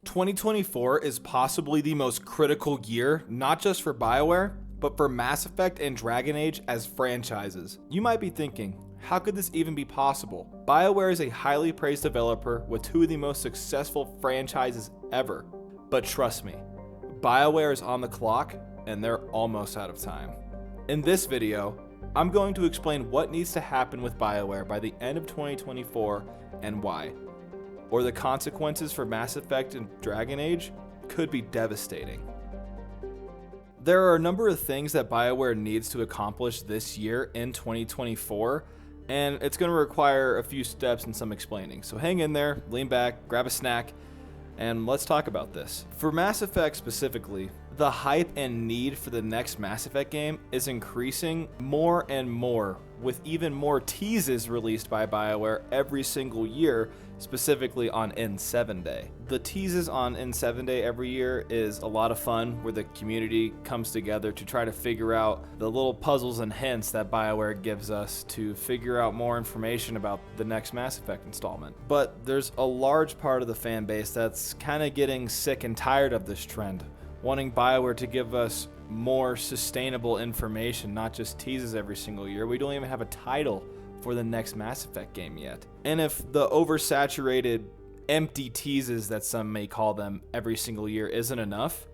2024 is possibly the most critical year, not just for BioWare, but for Mass Effect and Dragon Age as franchises. You might be thinking, how could this even be possible? BioWare is a highly praised developer with two of the most successful franchises ever. But trust me, BioWare is on the clock and they're almost out of time. In this video, I'm going to explain what needs to happen with BioWare by the end of 2024 and why. Or the consequences for Mass Effect and Dragon Age could be devastating. There are a number of things that BioWare needs to accomplish this year in 2024, and it's going to require a few steps and some explaining. So hang in there, lean back, grab a snack, and let's talk about this. For Mass Effect specifically, the hype and need for the next Mass Effect game is increasing more and more, with even more teases released by BioWare every single year, specifically on N7 Day. The teases on N7 Day every year is a lot of fun, where the community comes together to try to figure out the little puzzles and hints that BioWare gives us to figure out more information about the next Mass Effect installment. But there's a large part of the fan base that's kind of getting sick and tired of this trend, wanting BioWare to give us more sustainable information, not just teases every single year. We don't even have a title for the next Mass Effect game yet. And if the oversaturated, empty teases that some may call them every single year isn't enough,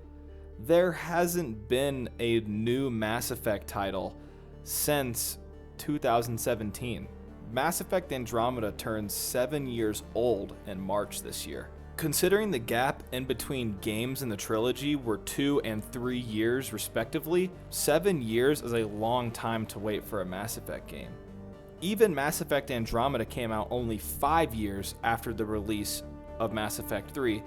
there hasn't been a new Mass Effect title since 2017. Mass Effect Andromeda turns 7 years old in March this year. Considering the gap in between games in the trilogy were 2 and 3 years respectively, 7 years is a long time to wait for a Mass Effect game. Even Mass Effect Andromeda came out only 5 years after the release of Mass Effect 3,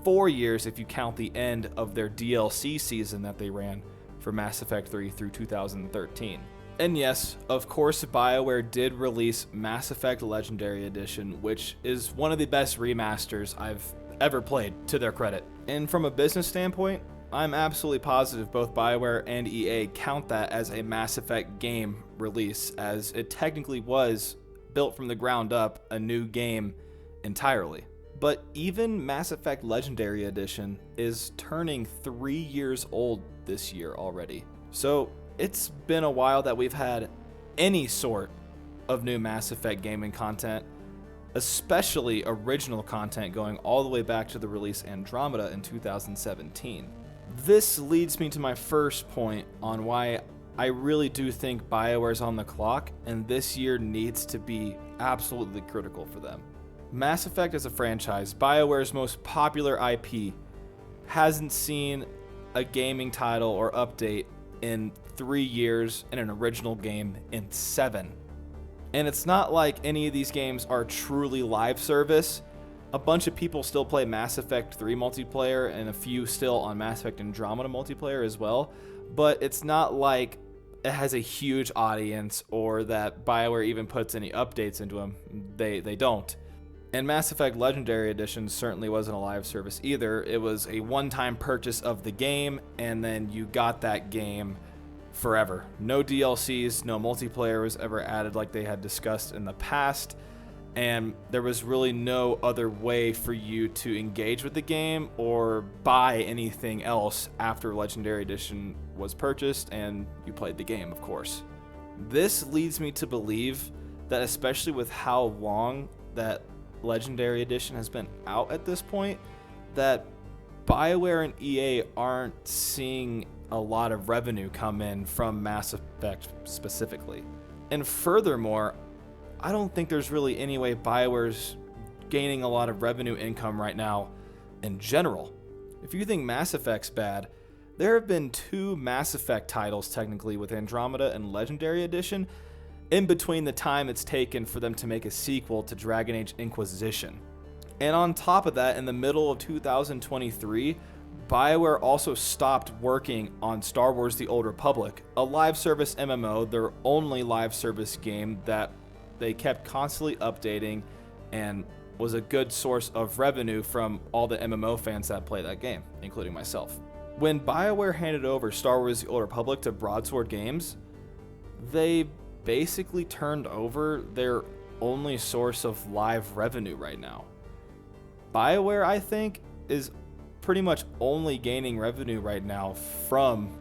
4 years if you count the end of their DLC season that they ran for Mass Effect 3 through 2013. And yes, of course, BioWare did release Mass Effect Legendary Edition, which is one of the best remasters I've ever played, to their credit. And from a business standpoint, I'm absolutely positive both BioWare and EA count that as a Mass Effect game release, as it technically was built from the ground up, a new game entirely. But even Mass Effect Legendary Edition is turning 3 years old this year already. So it's been a while that we've had any sort of new Mass Effect gaming content, especially original content going all the way back to the release Andromeda in 2017. This leads me to my first point on why I really do think BioWare's on the clock, and this year needs to be absolutely critical for them. Mass Effect as a franchise, BioWare's most popular IP, hasn't seen a gaming title or update in 3 years, and an original game in 7. And it's not like any of these games are truly live service. A bunch of people still play Mass Effect 3 multiplayer, and a few still on Mass Effect Andromeda multiplayer as well, but it's not like it has a huge audience or that BioWare even puts any updates into them. They don't. And Mass Effect Legendary Edition certainly wasn't a live service either. It was a one-time purchase of the game, and then you got that game forever. No DLCs, no multiplayer was ever added like they had discussed in the past, and there was really no other way for you to engage with the game or buy anything else after Legendary Edition was purchased and you played the game, of course. This leads me to believe that, especially with how long that Legendary Edition has been out at this point, that BioWare and EA aren't seeing a lot of revenue come in from Mass Effect specifically. And furthermore, I don't think there's really any way BioWare's gaining a lot of revenue income right now in general. If you think Mass Effect's bad, there have been 2 Mass Effect titles technically with Andromeda and Legendary Edition in between the time it's taken for them to make a sequel to Dragon Age Inquisition. And on top of that, in the middle of 2023, BioWare also stopped working on Star Wars The Old Republic, a live service MMO, their only live service game that they kept constantly updating and was a good source of revenue from all the MMO fans that play that game, including myself. When BioWare handed over Star Wars The Old Republic to Broadsword Games, they basically turned over their only source of live revenue right now. BioWare, I think, is pretty much only gaining revenue right now from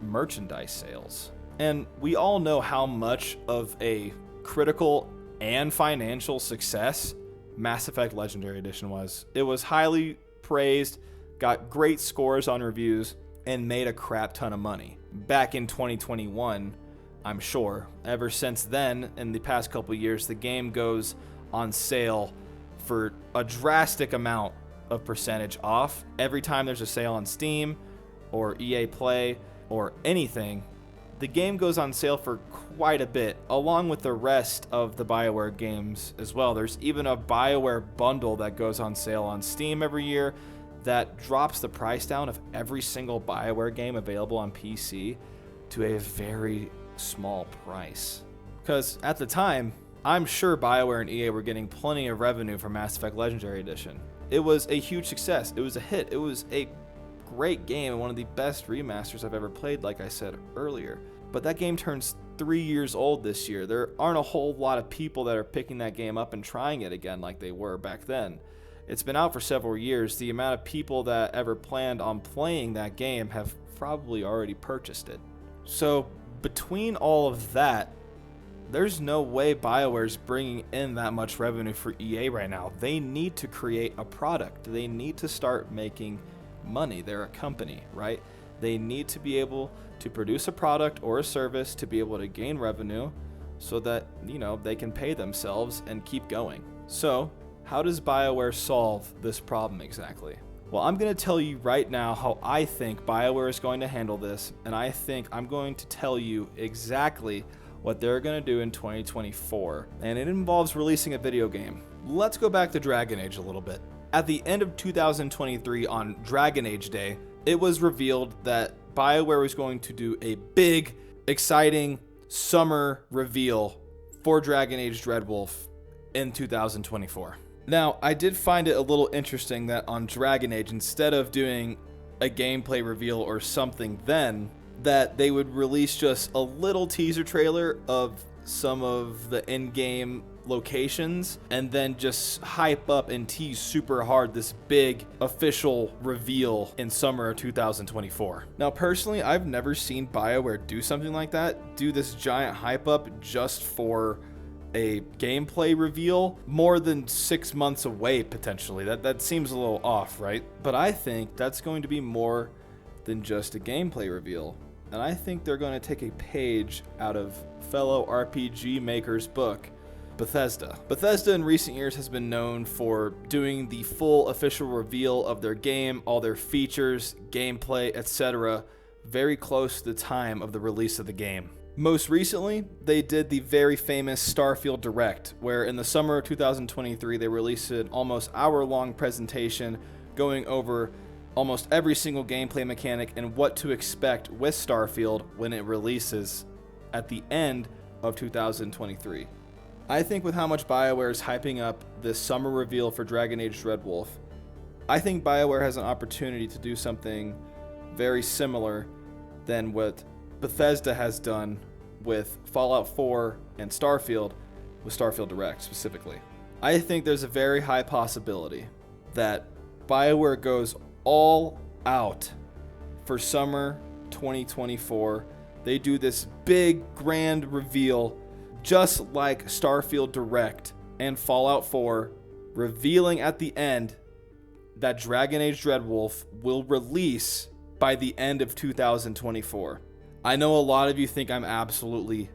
merchandise sales. And we all know how much of a critical and financial success Mass Effect Legendary Edition was. It was highly praised, got great scores on reviews, and made a crap ton of money. Back in 2021, I'm sure. Ever since then, in the past couple years, the game goes on sale for a drastic amount of percentage off. Every time there's a sale on Steam or EA Play or anything, the game goes on sale for quite a bit, along with the rest of the BioWare games as well. There's even a BioWare bundle that goes on sale on Steam every year that drops the price down of every single BioWare game available on PC to a very small price. Because at the time, I'm sure BioWare and EA were getting plenty of revenue from Mass Effect Legendary Edition. It was a huge success. It was a hit. It was a great game and one of the best remasters I've ever played, like I said earlier. But that game turns 3 years old this year. There aren't a whole lot of people that are picking that game up and trying it again like they were back then. It's been out for several years. The amount of people that ever planned on playing that game have probably already purchased it. So between all of that, there's no way BioWare's bringing in that much revenue for EA right now. They need to create a product. They need to start making money. They're a company, right? They need to be able to produce a product or a service to be able to gain revenue so that, they can pay themselves and keep going. So, how does BioWare solve this problem exactly? Well, I'm going to tell you right now how I think BioWare is going to handle this, and I think I'm going to tell you exactly what they're going to do in 2024, and it involves releasing a video game. Let's go back to Dragon Age a little bit. At the end of 2023 on Dragon Age Day, it was revealed that BioWare was going to do a big, exciting summer reveal for Dragon Age Dreadwolf in 2024. Now, I did find it a little interesting that on Dragon Age, instead of doing a gameplay reveal or something then, that they would release just a little teaser trailer of some of the in-game locations and then just hype up and tease super hard this big official reveal in summer of 2024. Now, personally, I've never seen BioWare do something like that, do this giant hype up just for a gameplay reveal more than 6 months away potentially. That seems a little off, right? But I think that's going to be more than just a gameplay reveal. And I think they're going to take a page out of fellow RPG maker's book, Bethesda. Bethesda in recent years has been known for doing the full official reveal of their game, all their features, gameplay, etc., very close to the time of the release of the game. Most recently, they did the very famous Starfield Direct, where in the summer of 2023, they released an almost hour-long presentation going over almost every single gameplay mechanic and what to expect with Starfield when it releases at the end of 2023. I think with how much BioWare is hyping up this summer reveal for Dragon Age Dreadwolf, I think BioWare has an opportunity to do something very similar than what Bethesda has done with Fallout 4 and Starfield, with Starfield Direct specifically. I think there's a very high possibility that BioWare goes all out for summer 2024. They do this big grand reveal just like Starfield Direct and Fallout 4, revealing at the end that Dragon Age Dreadwolf will release by the end of 2024. I know a lot of you think I'm absolutely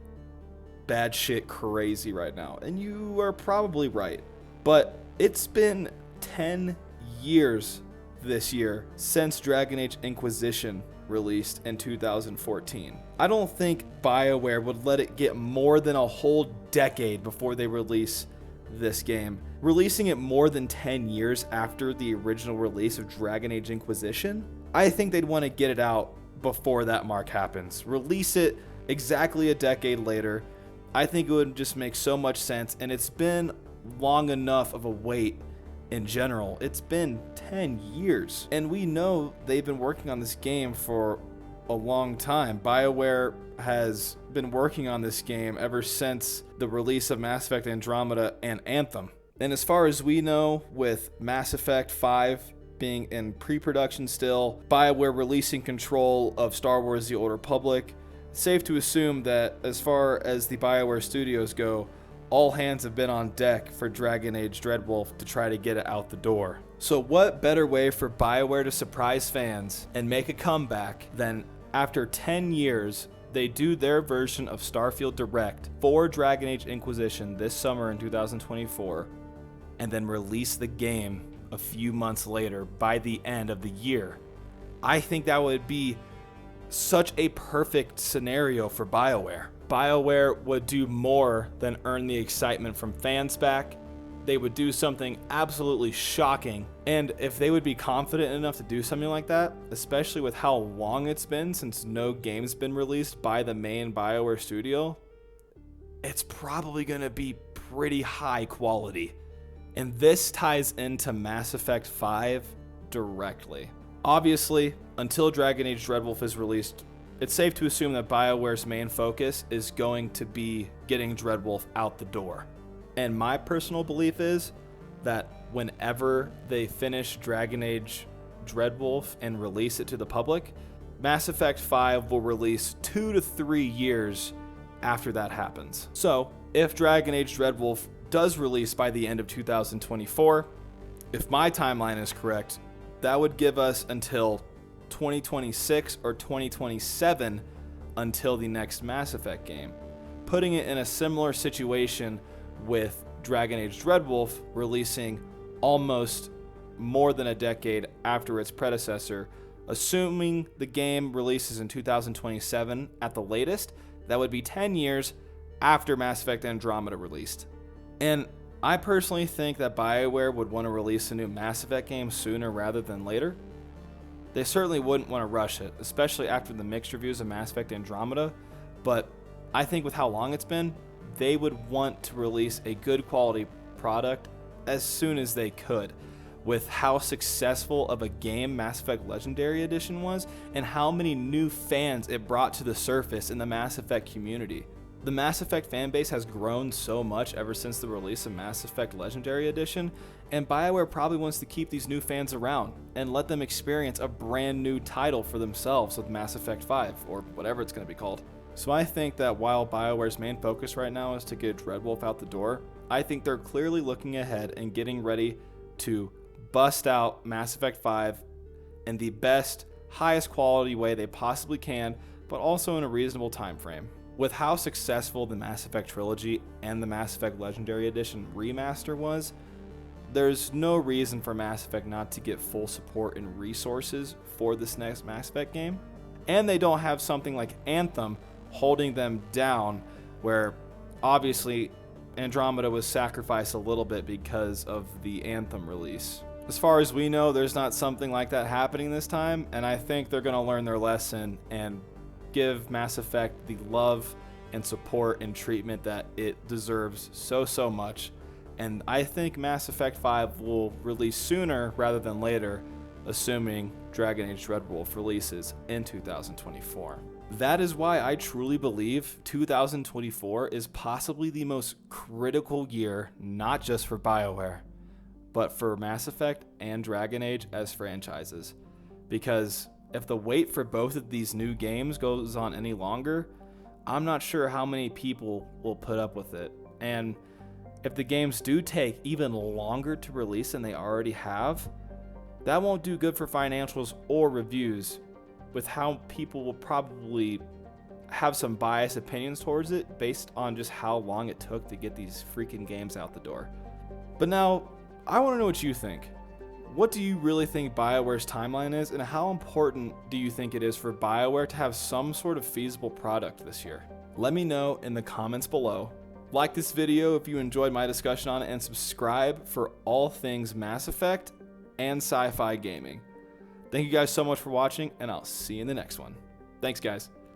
bad shit crazy right now, and you are probably right. But it's been 10 years this year since Dragon Age Inquisition released in 2014. I don't think BioWare would let it get more than a whole decade before they release this game. Releasing it more than 10 years after the original release of Dragon Age Inquisition, I think they'd want to get it out before that mark happens. Release it exactly a decade later. I think it would just make so much sense, and it's been long enough of a wait in general. It's been 10 years, and we know they've been working on this game for a long time. BioWare has been working on this game ever since the release of Mass Effect Andromeda and Anthem. And as far as we know, with Mass Effect 5 being in pre-production still, BioWare releasing control of Star Wars The Old Republic, it's safe to assume that as far as the BioWare studios go, all hands have been on deck for Dragon Age Dreadwolf to try to get it out the door. So what better way for BioWare to surprise fans and make a comeback than after 10 years, they do their version of Starfield Direct for Dragon Age Inquisition this summer in 2024, and then release the game a few months later by the end of the year. I think that would be such a perfect scenario for BioWare. BioWare would do more than earn the excitement from fans back. They would do something absolutely shocking. And if they would be confident enough to do something like that, especially with how long it's been since no game's been released by the main BioWare studio, it's probably going to be pretty high quality. And this ties into Mass Effect 5 directly. Obviously, until Dragon Age Dreadwolf is released, it's safe to assume that BioWare's main focus is going to be getting Dreadwolf out the door. And my personal belief is that whenever they finish Dragon Age Dreadwolf and release it to the public, Mass Effect 5 will release 2 to 3 years after that happens. So, if Dragon Age Dreadwolf does release by the end of 2024, if my timeline is correct, that would give us until 2026 or 2027 until the next Mass Effect game, putting it in a similar situation with Dragon Age Dreadwolf releasing almost more than a decade after its predecessor. Assuming the game releases in 2027 at the latest, that would be 10 years after Mass Effect Andromeda released. And I personally think that BioWare would want to release a new Mass Effect game sooner rather than later. They certainly wouldn't want to rush it, especially after the mixed reviews of Mass Effect Andromeda, but I think with how long it's been, they would want to release a good quality product as soon as they could. With how successful of a game Mass Effect Legendary Edition was, and how many new fans it brought to the surface in the Mass Effect community. The Mass Effect fanbase has grown so much ever since the release of Mass Effect Legendary Edition, and BioWare probably wants to keep these new fans around and let them experience a brand new title for themselves with Mass Effect 5, or whatever it's going to be called. So I think that while BioWare's main focus right now is to get Dreadwolf out the door, I think they're clearly looking ahead and getting ready to bust out Mass Effect 5 in the best, highest quality way they possibly can, but also in a reasonable time frame. With how successful the Mass Effect trilogy and the Mass Effect Legendary Edition remaster was, there's no reason for Mass Effect not to get full support and resources for this next Mass Effect game. And they don't have something like Anthem holding them down, where obviously Andromeda was sacrificed a little bit because of the Anthem release. As far as we know, there's not something like that happening this time, and I think they're going to learn their lesson and give Mass Effect the love and support and treatment that it deserves so much. And I think Mass Effect 5 will release sooner rather than later, assuming Dragon Age Dreadwolf releases in 2024. That is why I truly believe 2024 is possibly the most critical year, not just for BioWare, but for Mass Effect and Dragon Age as franchises. Because if the wait for both of these new games goes on any longer, I'm not sure how many people will put up with it. And if the games do take even longer to release than they already have, that won't do good for financials or reviews, with how people will probably have some biased opinions towards it based on just how long it took to get these freaking games out the door. But now, I want to know what you think. What do you really think BioWare's timeline is, and how important do you think it is for BioWare to have some sort of feasible product this year? Let me know in the comments below. Like this video if you enjoyed my discussion on it, and subscribe for all things Mass Effect and sci-fi gaming. Thank you guys so much for watching, and I'll see you in the next one. Thanks, guys.